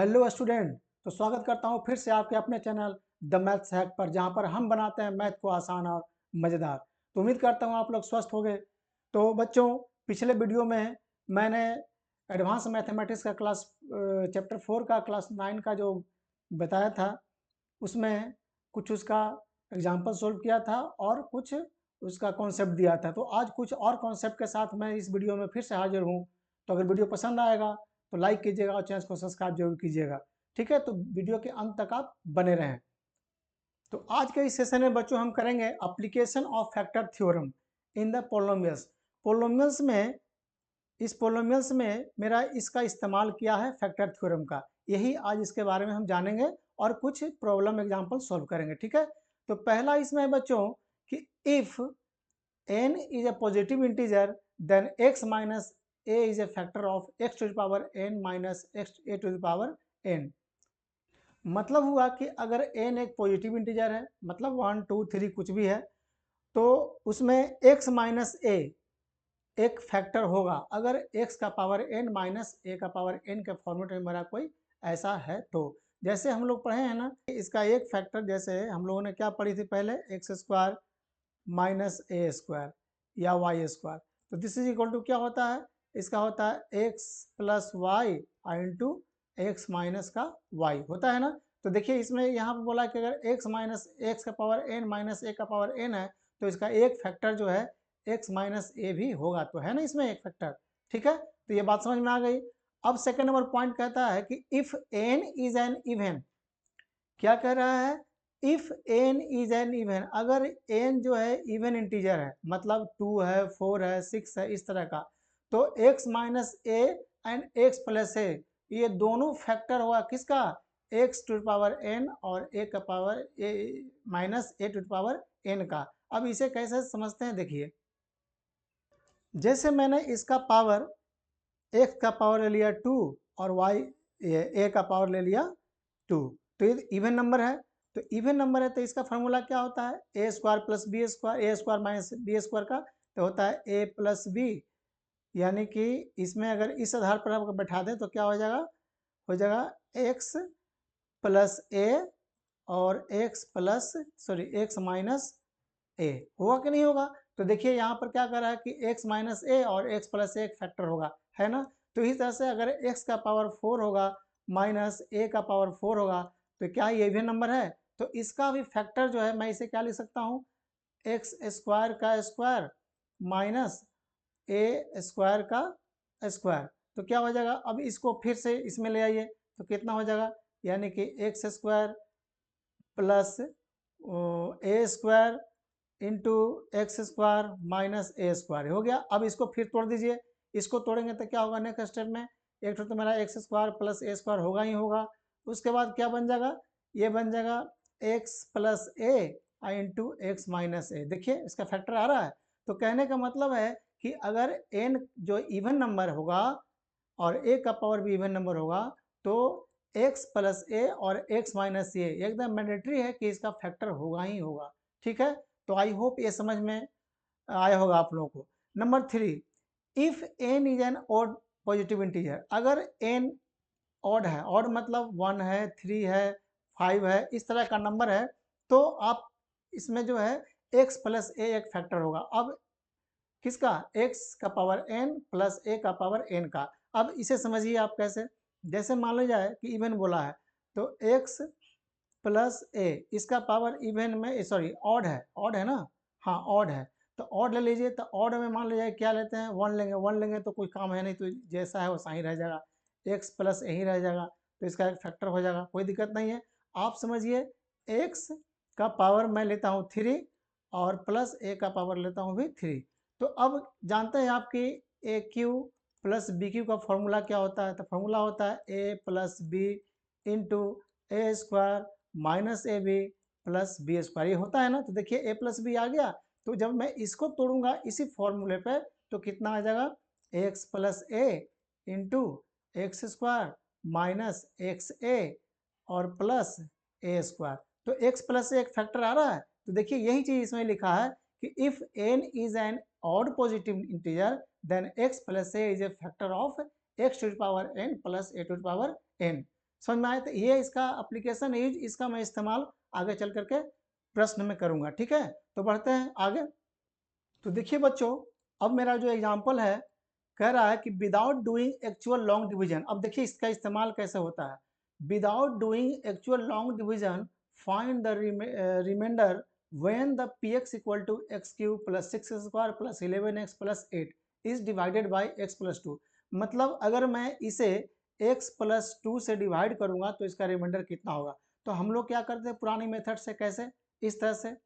Hello student. तो स्वागत करता हूं फिर से आपके अपने चैनल द मैथ्स हैक पर, जहां पर हम बनाते हैं मैथ को आसान और मज़ेदार। तो उम्मीद करता हूं आप लोग स्वस्थ हो गए। तो बच्चों, पिछले वीडियो में मैंने एडवांस मैथमेटिक्स का क्लास चैप्टर 4 का क्लास 9 का जो बताया था, उसमें कुछ उसका एग्जाम्पल सोल्व किया था और कुछ उसका कॉन्सेप्ट दिया था। तो आज कुछ और कॉन्सेप्ट के साथ मैं इस वीडियो में फिर से हाजिर हूँ। तो अगर वीडियो पसंद आएगा तो लाइक कीजिएगा और चैनल को सब्सक्राइब जरूर कीजिएगा। ठीक है, तो वीडियो के अंत तक आप बने रहें। तो आज के इस सेशन में बच्चों हम करेंगे application of factor theorem in the polynomials. Polynomials में, इस पोलोमियल्स में मेरा इसका इस्तेमाल किया है फैक्टर थ्योरम का। यही आज इसके बारे में हम जानेंगे और कुछ प्रॉब्लम एग्जांपल सॉल्व करेंगे। ठीक है, तो पहला इसमें है बच्चों कि if n is a positive integer then x minus a is a factor of x to the power n minus x a to the power n। मतलब हुआ कि अगर n एक पॉजिटिव इंटीजर है, मतलब 1 2 3 कुछ भी है, तो उसमें x माइनस a एक फैक्टर होगा अगर x का पावर n माइनस a का पावर n के फॉर्मेट में मेरा कोई ऐसा है। तो जैसे हम लोग पढ़े हैं ना, इसका एक फैक्टर जैसे हम लोगों ने क्या पढ़ी थी पहले, x square minus a square या वाई स्क्वायर। तो दिस इज इक्वल टू क्या होता है, इसका होता है x plus y into x minus का वाई होता है ना। तो देखिए इसमें यहाँ पर बोला कि अगर एक्स माइनस एक्स का पावर एन माइनस ए का पावर एन है, तो इसका एक फैक्टर जो है एक्स माइनस ए भी होगा। तो है ना इसमें एक फैक्टर। ठीक है, तो ये बात समझ में आ गई। अब सेकेंड नंबर पॉइंट कहता है कि if n is an even. क्या कह रहा है, if n is an even, अगर एन जो है इवन इंटीजर है, मतलब 2 है 4 है 6 है इस तरह का, तो x minus a and x plus a ये दोनों फैक्टर हुआ किसका, x टू पावर n और a का power a minus a to power n का। अब इसे कैसे समझते हैं, देखिए जैसे मैंने इसका पावर x का पावर ले लिया 2 और y a का पावर ले लिया 2, तो ये इवन नंबर है। तो इवन नंबर है तो इसका फॉर्मूला क्या होता है, ए स्क्वायर प्लस बी स्क्वायर, ए स्क्वायर माइनस बी स्क्वायर का तो होता है ए प्लस बी। यानी कि इसमें अगर इस आधार पर आप बैठा दें तो क्या हो जाएगा एक्स प्लस ए और एक्स माइनस ए होगा कि नहीं होगा। तो देखिए यहाँ पर क्या कर रहा है कि x माइनस ए और x प्लस ए एक फैक्टर होगा, है ना। तो इस तरह से अगर x का पावर 4 होगा माइनस a का पावर 4 होगा तो क्या ये भी नंबर है। तो इसका भी फैक्टर जो है मैं इसे क्या लिख सकता हूँ, एक्स स्क्वायर का स्क्वायर माइनस ए स्क्वायर का स्क्वायर। तो क्या हो जाएगा, अब इसको फिर से इसमें ले आइए तो कितना हो जाएगा, यानी कि x square plus a square into x square minus a square हो गया। अब इसको फिर तोड़ दीजिए, इसको तोड़ेंगे तो क्या होगा नेक्स्ट स्टेप में, एक तो मेरा x square plus a square होगा ही होगा। उसके बाद क्या बन जाएगा, ये बन जाएगा x plus a into x minus ए। देखिए इसका फैक्टर आ रहा है। तो कहने का मतलब है कि अगर एन जो इवन नंबर होगा और ए का पावर भी इवन नंबर होगा तो x प्लस ए और x माइनस ए एकदम मैंडेटरी है कि इसका फैक्टर होगा ही होगा। ठीक है, तो आई होप ये समझ में आया होगा आप लोगों को। Number 3, if n is an odd positive integer, अगर n ऑड है, ऑड मतलब 1 है 3 है 5 है इस तरह का नंबर है, तो आप इसमें जो है x प्लस ए एक फैक्टर होगा। अब किसका, x का पावर n प्लस a का पावर n का। अब इसे समझिए आप कैसे, जैसे मान लो जाए कि इवन बोला है तो x प्लस ए इसका पावर इवन में सॉरी ऑड है ना, हाँ ऑड है। तो ऑड ले लीजिए, तो ऑड में मान लीजिए क्या लेते हैं, 1 लेंगे, 1 लेंगे तो कोई काम है नहीं, तो जैसा है वैसा ही रह जाएगा, x प्लस ए ही रह जाएगा, तो इसका एक फैक्टर हो जाएगा, कोई दिक्कत नहीं है। आप समझिए x का पावर मैं लेता हूँ 3 और प्लस ए का पावर लेता हूँ भी 3। तो अब जानते हैं आपकी a cube plus b cube का फॉर्मूला क्या होता है, तो फॉर्मूला होता है a plus b into a square minus a b plus b square, ये होता है ना। तो देखिए ए प्लस बी आ गया, तो जब मैं इसको तोड़ूंगा इसी फॉर्मूले पे तो कितना आ जाएगा, x plus a into x square minus x a और प्लस ए स्क्वायर। तो एक्स प्लस एक फैक्टर आ रहा है। तो देखिए यही चीज इसमें लिखा है कि if n is an odd positive integer then x plus a is a factor of x to the power n plus a to the power n। समझ में आया? तो ये इसका एप्लीकेशन यूज, इसका मैं इस्तेमाल आगे चल करके प्रश्न में करूंगा। ठीक है, तो बढ़ते हैं आगे। तो देखिए बच्चों, अब मेरा जो एग्जाम्पल है कह रहा है कि without doing actual long division. अब देखिए इसका इस्तेमाल कैसे होता है। Without doing actual long division find the remainder when the px equal to x cube plus 6x² plus 11x plus 8 is divided by x plus 2। मतलब अगर मैं इसे x प्लस 2 से डिवाइड करूंगा तो इसका रिमाइंडर कितना होगा। तो हम लोग क्या करते हैं पुरानी मेथड से, कैसे, इस तरह से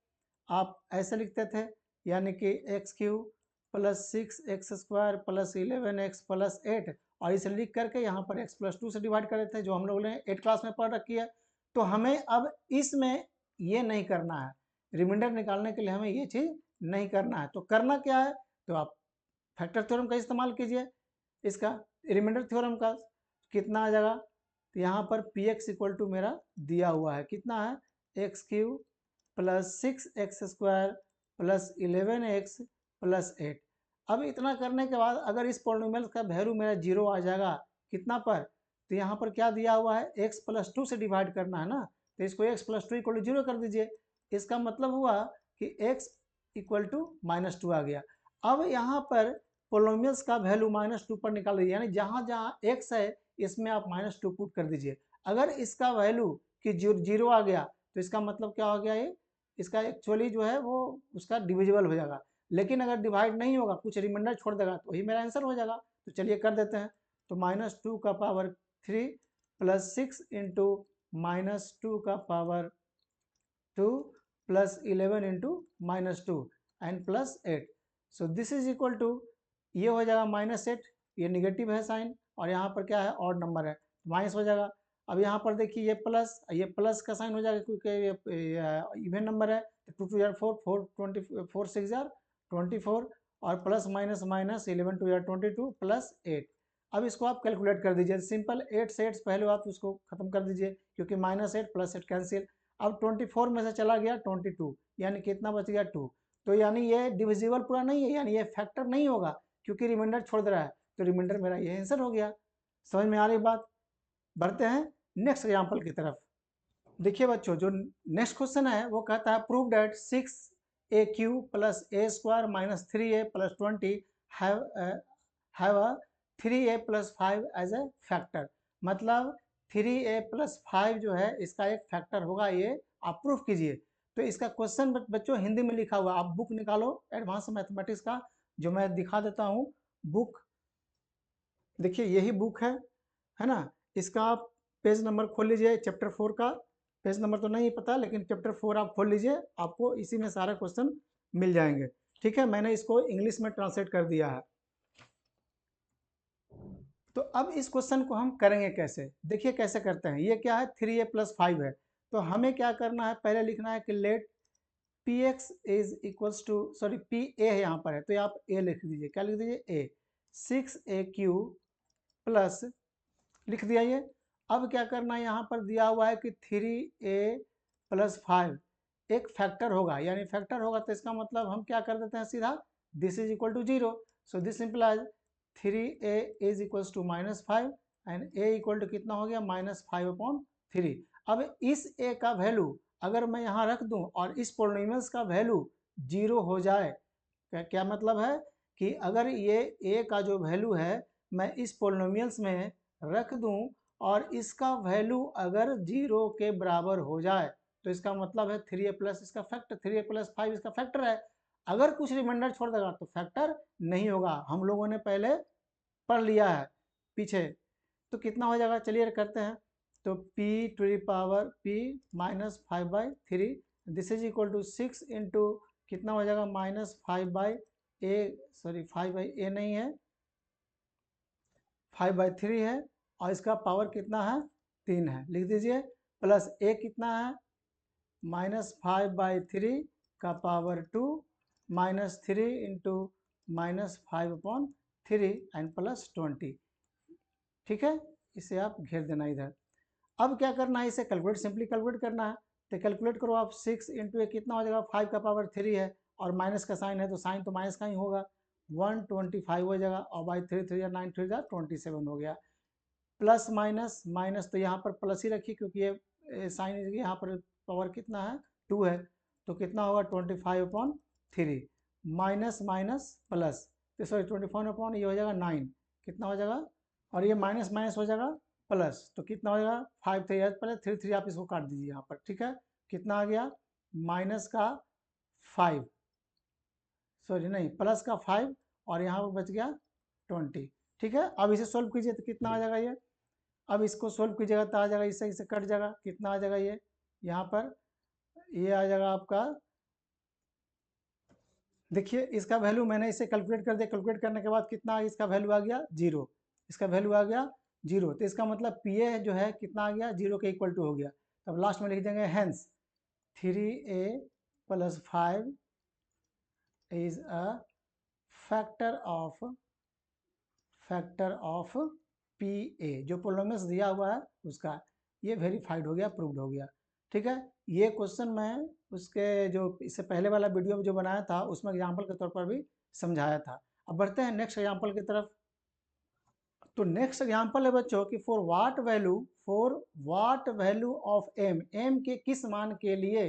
आप ऐसे लिखते थे, यानी कि x cube plus 6x² plus 11x plus 8, और इसे लिख करके यहाँ पर x प्लस 2 से डिवाइड कर देते हैं, जो हम लोगों ने 8 क्लास में पढ़ रखी है। तो हमें अब इसमें ये नहीं करना है, रिमाइंडर निकालने के लिए हमें ये चीज़ नहीं करना है। तो करना क्या है, तो आप फैक्टर थ्योरम का इस्तेमाल कीजिए। इसका रिमाइंडर थ्योरम का कितना आ जाएगा, तो यहाँ पर px इक्वल टू मेरा दिया हुआ है, कितना है, x cube plus 6x² plus 11x plus 8। अब इतना करने के बाद अगर इस पॉलिनोमियल का वैल्यू मेरा 0 आ जाएगा, कितना पर, तो यहाँ पर क्या दिया हुआ है, x प्लस 2 से डिवाइड करना है ना, तो इसको x प्लस 2 इक्वल टू 0 कर दीजिए। इसका मतलब हुआ कि x इक्वल टू -2 आ गया। अब यहाँ पर पोलोमियल्स का वैल्यू -2 पर निकाल दीजिए, यानी जहाँ जहाँ x है इसमें आप -2 पुट कर दीजिए। अगर इसका वैल्यू कि 0 आ गया तो इसका मतलब क्या हो गया, ये इसका एक्चुअली जो है वो उसका डिविजिबल हो जाएगा। लेकिन अगर डिवाइड नहीं होगा, कुछ रिमाइंडर छोड़ देगा, तो वही मेरा आंसर हो जाएगा। तो चलिए कर देते हैं। तो -2 का पावर 3 प्लस 6 इंटू -2 का power 2 plus 11 into -2 and plus 8। So this is equal to, ये हो जाएगा -8, ये निगेटिव है साइन, और यहाँ पर क्या है, ऑड नंबर है, माइनस हो जाएगा। अब यहाँ पर देखिए ये प्लस का साइन हो जाएगा क्योंकि ये इवन नंबर है। तो 2 2 जार 4, 4 20 4 6 जार 24, और plus minus minus 11 2 jar 22 plus 8। अब इसको आप कैलकुलेट कर दीजिए, सिंपल 8 से 8 पहले आप उसको खत्म कर दीजिए, क्योंकि -8 प्लस 8 कैंसिल। अब 24 में से चला गया 22, यानी कितना बच गया 2। तो यानी ये डिविजिबल पूरा नहीं है, यानी ये फैक्टर नहीं होगा, क्योंकि रिमाइंडर छोड़ दे रहा है। तो रिमाइंडर मेरा ये आंसर हो गया। समझ में आ रही बात? बढ़ते हैं नेक्स्ट एग्जाम्पल की तरफ। देखिए बच्चों, जो नेक्स्ट क्वेश्चन है वो कहता है prove that 6a³ plus a² minus 3a plus 20 have a 3a plus 5 as a factor. मतलब 3a प्लस 5 जो है इसका एक फैक्टर होगा, ये आप प्रूफ कीजिए। तो इसका क्वेश्चन बच्चों हिंदी में लिखा हुआ, आप बुक निकालो एडवांस मैथमेटिक्स का, जो मैं दिखा देता हूँ बुक। देखिए यही बुक है ना। इसका आप पेज नंबर खोल लीजिए, चैप्टर 4 का पेज नंबर तो नहीं पता, लेकिन चैप्टर 4 आप खोल लीजिए, आपको इसी में सारा क्वेश्चन मिल जाएंगे। ठीक है, मैंने इसको इंग्लिश में ट्रांसलेट कर दिया है। तो अब इस क्वेश्चन को हम करेंगे कैसे, देखिए कैसे करते हैं। ये क्या है, 3a प्लस 5 है। तो हमें क्या करना है, पहले लिखना है कि let px is equals to, sorry pa है यहाँ पर है, तो आप a लिख दीजिए। क्या लिख दीजिए, a 6a³ प्लस, लिख दिया ये। अब क्या करना है, यहाँ पर दिया हुआ है कि 3a प्लस 5 एक फैक्टर होगा, यानी फैक्टर होगा तो इसका मतलब हम क्या कर देते हैं सीधा, this is equal to 0। So this simplifies 3a is equals to -5 and a equal to कितना हो गया, -5/3। अब इस a का वैल्यू अगर मैं यहाँ रख दूं और इस पोलिनोमियल्स का वैल्यू 0 हो जाए, क्या मतलब है कि अगर ये a का जो वैल्यू है मैं इस पोलिनोमियल्स में रख दूं और इसका वैल्यू अगर 0 के बराबर हो जाए, तो इसका मतलब है 3a प्लस इसका फैक्टर, 3a प्लस 5 इसका फैक्टर है। अगर कुछ रिमाइंडर छोड़ देगा तो फैक्टर नहीं होगा, हम लोगों ने पहले पढ़ लिया है पीछे। तो कितना हो जाएगा, चलिए करते हैं। तो p to the power p -5/3, this is equal to 6 into कितना हो जाएगा, -5/a, सॉरी 5/a नहीं है, 5/3 है, और इसका पावर कितना है, 3 है, लिख दीजिए। प्लस a कितना है, -5/3 का पावर 2 -3 इंटू -5/3 एंड प्लस 20। ठीक है, इसे आप घेर देना इधर। अब क्या करना है, इसे कैलकुलेट, सिंपली कैलकुलेट करना है। तो कैलकुलेट करो आप, 6 इंटू कितना हो जाएगा, 5 का पावर 3 है, और माइनस का साइन है तो साइन तो माइनस का ही होगा, 125 हो जाएगा, और बाई 3 3 9 3 27 हो गया। प्लस माइनस माइनस, तो यहाँ पर प्लस ही रखिए क्योंकि ये साइन यहाँ पर पावर कितना है 2 है, तो कितना होगा 25/3 माइनस माइनस प्लस, तो सॉरी 25 ये हो जाएगा 9, कितना हो जाएगा, और ये माइनस माइनस हो जाएगा प्लस, तो कितना हो जाएगा 5 3 पहले 3 3 आप इसको काट दीजिए यहाँ पर, ठीक है, कितना आ गया माइनस का 5, सॉरी नहीं प्लस का 5, और यहाँ पर बच गया 20, ठीक है। अब इसे सोल्व कीजिए तो कितना आ जाएगा ये, अब इसको सोल्व कीजिएगा तो आ जाएगा, इससे कट जाएगा, कितना आ जाएगा ये, यहाँ पर ये आ जाएगा आपका, देखिए इसका वैल्यू मैंने इसे कैलकुलेट कर दिया, कैलकुलेट करने के बाद कितना इसका वैल्यू आ गया 0, इसका वैल्यू आ गया 0, तो इसका मतलब पी ए जो है कितना आ गया 0 के इक्वल टू हो गया। तब लास्ट में लिख देंगे hence 3a + 5 is a factor of P A, जो पोलोमियस दिया हुआ है उसका, ये वेरीफाइड हो गया, प्रूव्ड हो गया, ठीक है। ये क्वेश्चन मैं उसके जो इससे पहले वाला वीडियो में जो बनाया था उसमें एग्जाम्पल के तौर पर भी समझाया था। अब बढ़ते हैं नेक्स्ट एग्जाम्पल की तरफ। तो नेक्स्ट एग्जाम्पल है बच्चों कि for what value of m के किस मान के लिए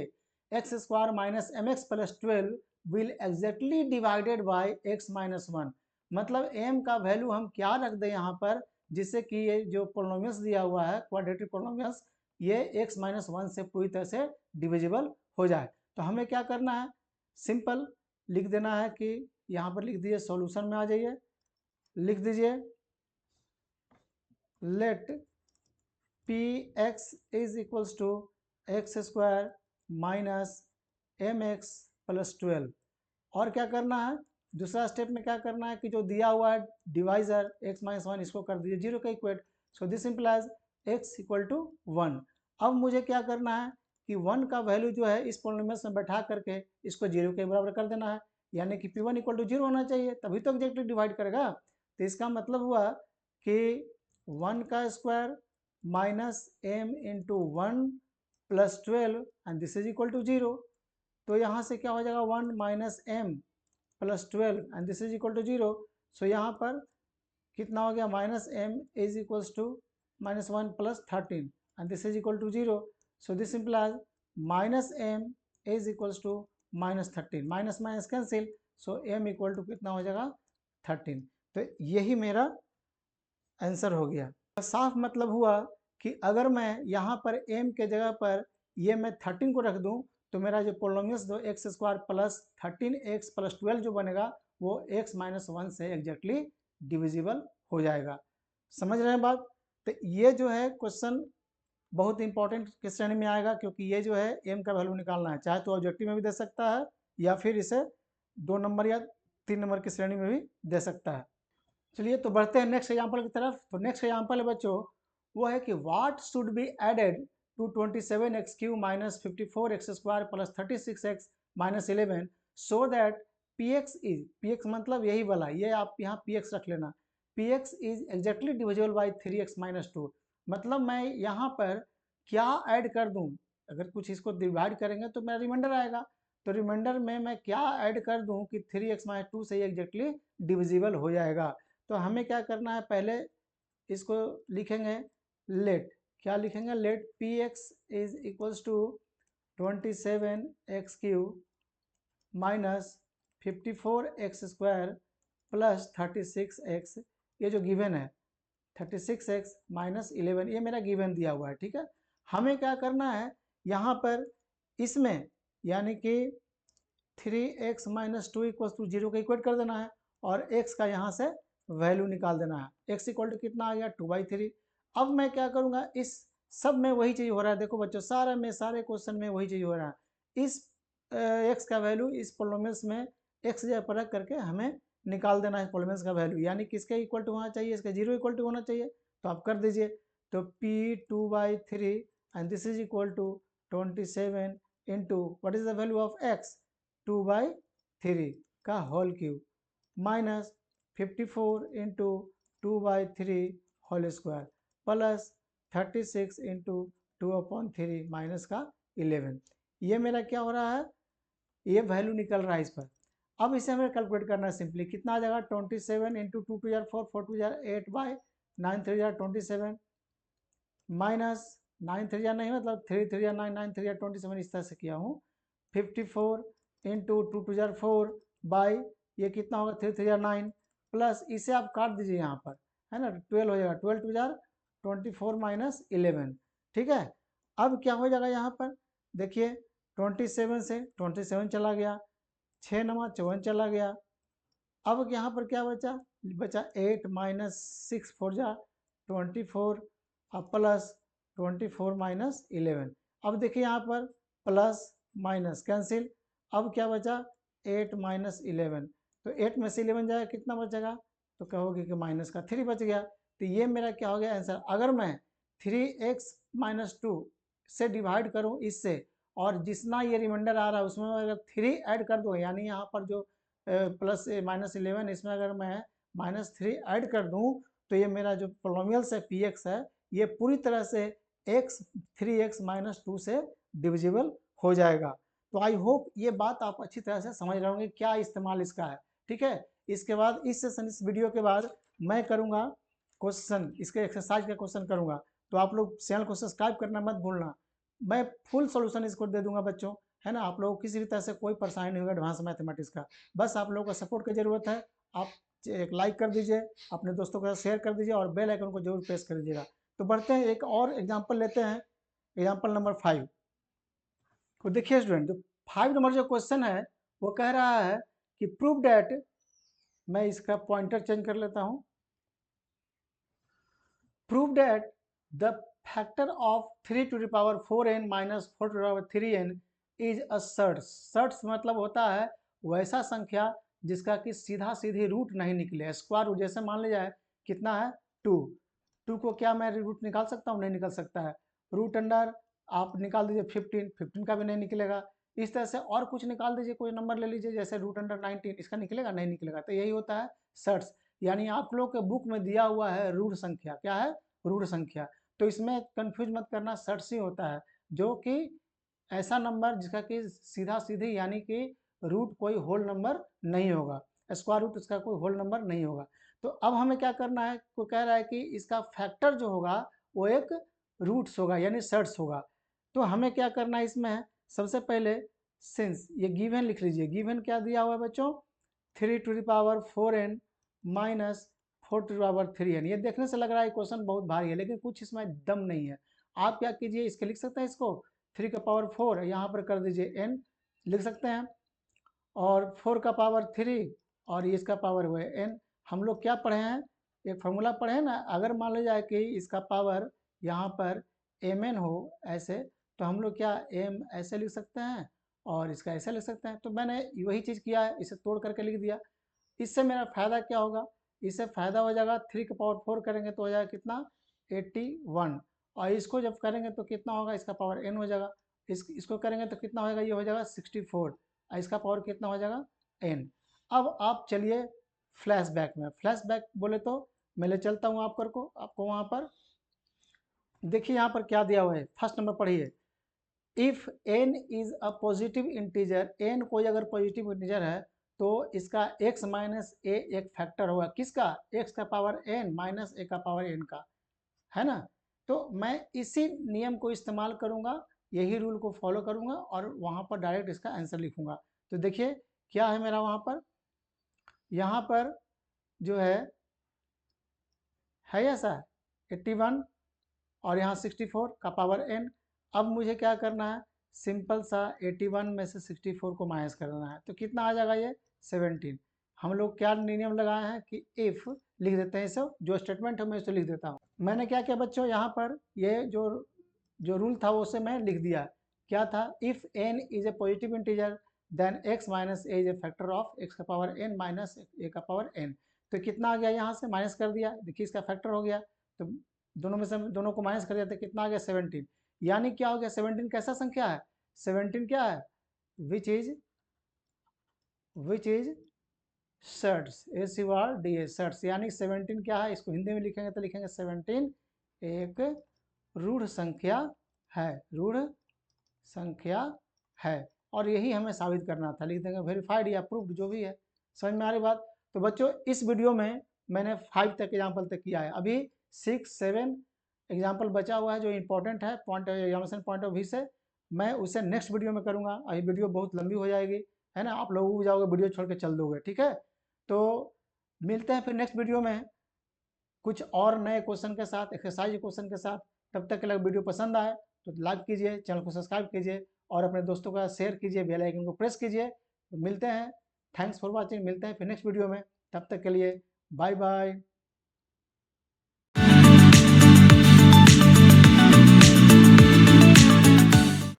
x² - mx + 12 will exactly divided by x - 1, मतलब m का वैल्यू हम क्या रख दें यहाँ पर जिससे कि ये जो पोलिनोमियस दिया हुआ है क्वाड्रेटिक पोलिनोमियस, ये x - 1 से पूरी तरह से डिविजिबल हो जाए। तो हमें क्या करना है, सिंपल लिख देना है कि यहाँ पर लिख दीजिए, सॉल्यूशन में आ जाइए, लिख दीजिए let px is equals to x² minus mx + 12, और क्या करना है दूसरा स्टेप में, क्या करना है कि जो दिया हुआ है डिवाइजर x - 1 इसको कर दीजिए 0 का equate, so this implies x = 1। अब मुझे क्या करना है कि 1 का वैल्यू जो है इस पोलिनोमियस में बैठा करके इसको 0 के बराबर कर देना है, यानी कि p1 = 0 होना चाहिए, तभी तो एग्जैक्टली डिवाइड करेगा। तो इसका मतलब हुआ कि 1 का square minus m into 1 + 12 and this is equal to 0, तो यहाँ से क्या हो जाएगा 1 - m + 12 and this is equal to 0, so यहाँ पर कितना हो गया -m is equals to -1 + 13 and this is equal to 0, so this implies -m is equals to -13, minus minus cancel, so m equal to कितना हो जाएगा 13, तो यही मेरा आंसर हो गया। साफ मतलब हुआ कि अगर मैं यहाँ पर m के जगह पर ये मैं 13 को रख दूँ तो मेरा जो पोलिनोमियस जो x² + 13x + 12 जो बनेगा वो x - 1 से एग्जैक्टली डिविजिबल हो जाएगा। समझ रहे हैं बात? तो ये जो है क्वेश्चन बहुत इंपॉर्टेंट की श्रेणी में आएगा, क्योंकि ये जो है m का वैल्यू निकालना है, चाहे तो ऑब्जेक्टिव में भी दे सकता है या फिर इसे 2 नंबर या 3 नंबर की श्रेणी में भी दे सकता है। चलिए तो बढ़ते हैं नेक्स्ट एग्जाम्पल की तरफ। तो नेक्स्ट एग्जाम्पल है बच्चों वो है कि what should be added to 27x³ - 54x² + 36x - 11 so that px मतलब यही वाला, ये आप यहाँ px रख लेना, px is exactly divisible by 3x - 2, मतलब मैं यहाँ पर क्या ऐड कर दूँ, अगर कुछ इसको डिवाइड करेंगे तो मेरा रिमाइंडर आएगा, तो रिमाइंडर में मैं क्या ऐड कर दूँ कि 3x - 2 से एग्जैक्टली डिविजिबल हो जाएगा। तो हमें क्या करना है, पहले इसको लिखेंगे लेट, क्या लिखेंगे, let p x is equals to 27x³ minus 54x² plus 36x, ये जो गिवन है 36x - 11, ये मेरा गिवन दिया हुआ है, ठीक है। हमें क्या करना है यहाँ पर इसमें, यानी कि 3x - 2 = 0 का इक्वेट कर देना है और x का यहाँ से वैल्यू निकाल देना है, x = कितना आ गया 2/3। अब मैं क्या करूँगा, इस सब में वही चीज़ हो रहा है, देखो बच्चों सारे क्वेश्चन में वही चीज़ हो रहा है, इस x का वैल्यू इस पोलिनोमियस में x जगह पर रख करके हमें निकाल देना है पोलिनोमियस का वैल्यू, यानी किसके इक्वल टू होना चाहिए, इसके 0 इक्वल टू होना चाहिए, तो आप कर दीजिए, तो p 2/3 and this is equal to 27 into what is the value of x 2/3 का whole cube minus 54 into 2/3 whole square plus 36 into 2/3 minus का 11, ये मेरा क्या हो रहा है, ये वैल्यू निकल रहा है इस पर। अब इसे हमें कैलकुलेट करना है सिंपली, कितना आ जाएगा 27 इंटू 2 * 4 4 * 8/3 9 3 27 माइनस 9 3 नहीं, मतलब 3 3 9 9 3 27 इस तरह से किया हूँ। 54 इंटू 2 2 4 बाई ये कितना होगा 3 3 9 प्लस इसे आप काट दीजिए यहाँ पर, है ना, 12 हो जाएगा, 12 2 24 माइनस 11। ठीक है, अब क्या हो जाएगा यहाँ पर देखिए 27 से 27 चला गया, 6 नमा 54 चला गया। अब यहाँ पर क्या बचा, बचा 8 माइनस 6 4 जा 24 अब प्लस 24 माइनस 11। अब देखिए यहाँ पर प्लस माइनस कैंसिल, अब क्या बचा 8 माइनस 11, तो 8 में से 11 जाएगा कितना बचेगा, तो कहोगे कि माइनस का 3 बच गया। तो ये मेरा क्या हो गया आंसर। अगर मैं 3x माइनस 2 से डिवाइड करूँ इससे, और जितना ये रिमाइंडर आ रहा है उसमें अगर 3 ऐड कर दूँ, यानी यहाँ पर जो प्लस माइनस 11 इसमें अगर मैं माइनस 3 ऐड कर दूँ, तो ये मेरा जो पोलोमियल्स है पी एक्स है ये पूरी तरह से x 3x माइनस 2 से डिविजिबल हो जाएगा। तो आई होप ये बात आप अच्छी तरह से समझ रहे होंगे क्या इस्तेमाल इसका है। ठीक है, इसके बाद इस सेशन, इस वीडियो के बाद मैं करूँगा क्वेश्चन, इसके एक्सरसाइज का क्वेश्चन करूँगा, तो आप लोग चैनल को सब्सक्राइब करना मत भूलना। मैं फुल सोल्यूशन इसको दे दूंगा बच्चों, है ना। आप लोगों को किसी भी तरह से कोई परेशानी नहीं होगा एडवांस मैथमेटिक्स का, बस आप लोगों का सपोर्ट की जरूरत है। आप एक लाइक कर दीजिए, अपने दोस्तों के साथ शेयर कर दीजिए और बेल आइकन को जरूर प्रेस कर दीजिएगा। तो बढ़ते हैं, एक और एग्जाम्पल लेते हैं, एग्जाम्पल नंबर 5 को देखिए स्टूडेंट। जो 5 नंबर जो क्वेश्चन है वो कह रहा है कि प्रूव डैट, मैं इसका पॉइंटर चेंज कर लेता हूं, prove that the factor of 3 to the power 4n minus 4 to the power 3n is a surds. Surds मतलब होता है वैसा संख्या जिसका कि सीधा सीधी रूट नहीं निकले, स्क्वायर रूट। जैसे मान लीजिए कितना है 2, 2 को क्या मैं रूट निकाल सकता हूँ, नहीं निकल सकता है। रूट अंडर आप निकाल दीजिए 15, 15 का भी नहीं निकलेगा। इस तरह से और कुछ निकाल दीजिए, कोई नंबर ले लीजिए जैसे रूट अंडर 19, इसका निकलेगा, नहीं निकलेगा। तो यही होता है सर्ट्स, यानी आप लोग के बुक में दिया हुआ है रूट संख्या, क्या है रूट संख्या, तो इसमें कंफ्यूज मत करना, सर्ट्स ही होता है, जो कि ऐसा नंबर जिसका कि सीधा सीधी यानी कि रूट कोई होल नंबर नहीं होगा, स्क्वायर रूट उसका कोई होल नंबर नहीं होगा। तो अब हमें क्या करना है, को कह रहा है कि इसका फैक्टर जो होगा वो एक रूट्स होगा यानी सर्ट्स होगा। तो हमें क्या करना है इसमें, सबसे पहले सिंस ये गिवन लिख लीजिए, गिवन क्या दिया हुआ है बच्चों 3 to the power 4n minus 4 to the power 3n। ये देखने से लग रहा है क्वेश्चन बहुत भारी है, लेकिन कुछ इसमें दम नहीं है। आप क्या कीजिए, इसके लिख सकते हैं इसको 3 का पावर 4 यहाँ पर कर दीजिए n लिख सकते हैं, और 4 का पावर 3 और इसका पावर हुआ है n। हम लोग क्या पढ़े हैं, एक फॉर्मूला पढ़े हैं ना, अगर मान लीजिए कि इसका पावर यहाँ पर mn हो ऐसे, तो हम लोग क्या m ऐसे लिख सकते हैं और इसका ऐसे लिख सकते हैं। तो मैंने वही चीज़ किया है, इसे तोड़ करके लिख दिया। इससे मेरा फायदा क्या होगा, इससे फायदा हो जाएगा 3 का पावर 4 करेंगे तो हो जाएगा कितना 81, और इसको जब करेंगे तो कितना होगा, इसका पावर n हो जाएगा। इसको करेंगे तो कितना होगा, ये हो जाएगा 64, और इसका पावर कितना हो जाएगा n। अब आप चलिए फ्लैशबैक में, फ्लैशबैक बोले तो मैं ले चलता हूँ आपको वहाँ पर। देखिए यहाँ पर क्या दिया हुआ है, फर्स्ट नंबर पढ़िए, if n is a positive integer, n कोई अगर पॉजिटिव इंटीजर है तो इसका x माइनस ए एक फैक्टर होगा, किसका, x का पावर n माइनस a का पावर n का, है ना। तो मैं इसी नियम को इस्तेमाल करूंगा, यही रूल को फॉलो करूंगा और वहां पर डायरेक्ट इसका आंसर लिखूंगा। तो देखिए क्या है मेरा वहां पर, यहाँ पर जो है ऐसा 81 और यहाँ 64 का पावर n। अब मुझे क्या करना है, सिंपल सा 81 में से 64 को माइनस करना है, तो कितना आ जाएगा ये 17। हम लोग क्या नियम लगाए हैं कि इफ लिख देते हैं, इसे जो स्टेटमेंट है मैं इसे लिख देता हूँ। मैंने क्या किया बच्चों, यहाँ पर ये जो रूल था उसे मैं लिख दिया। क्या था, if n is a positive integer then x minus a is a factor of x का पावर n माइनस a का पावर n। तो कितना आ गया, यहाँ से माइनस कर दिया, देखिए इसका फैक्टर हो गया, तो दोनों में से दोनों को माइनस कर दिया तो कितना आ गया 17। यानी क्या हो गया 17 कैसा संख्या है, 17 क्या है, which is surds, SURDS surds, यानी 17 क्या है, इसको हिंदी में लिखेंगे तो लिखेंगे 17 एक रूढ़ संख्या है, रूढ़ संख्या है। और यही हमें साबित करना था, लिख देंगे वेरीफाइड या प्रूव्ड, जो भी है। समझ में आ रही बात। तो बच्चों इस वीडियो में मैंने 5 तक एग्जाम्पल तक किया है, अभी 6 7 एग्जाम्पल बचा हुआ है जो इंपॉर्टेंट है point examination point of view से, मैं उसे नेक्स्ट वीडियो में करूँगा। अभी वीडियो बहुत लंबी हो जाएगी, है ना, आप लोग उब जाओगे, वीडियो छोड़ के चल दोगे, ठीक है। तो मिलते हैं फिर नेक्स्ट वीडियो में कुछ और नए क्वेश्चन के साथ, एक्सरसाइज क्वेश्चन के साथ। तब तक के लिए वीडियो पसंद आए तो लाइक कीजिए, चैनल को सब्सक्राइब कीजिए और अपने दोस्तों का शेयर कीजिए, बेल आइकन को प्रेस कीजिए। तो मिलते हैं, थैंक्स फॉर वॉचिंग, मिलते हैं फिर नेक्स्ट वीडियो में। तब तक के लिए बाय बाय।